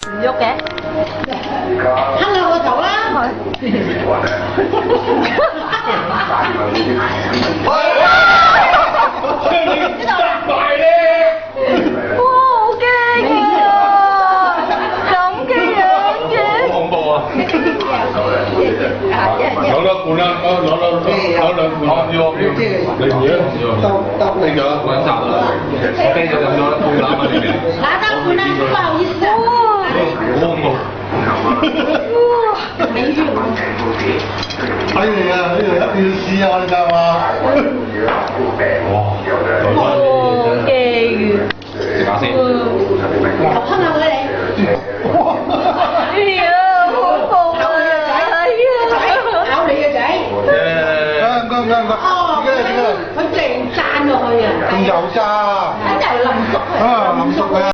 唔喐嘅，揗下個頭啦。哇，好驚啊！咁嘅樣嘅，好恐怖啊！攞多罐啦，攞兩罐要你唔要？呢個揾集啦，我啤酒飲咗半攬啊！你哋拿得罐啦，不好意思啊。好恐怖。睇嚟啊，呢度一定要試下你知嘛？哇！好驚食下先。我揗下佢你。哎呀，好恐怖啊！咬你嘅仔。唔該，哦，點解？佢淨讚落去啊。仲有咋？一陣淋熟佢。啊，淋熟佢啊！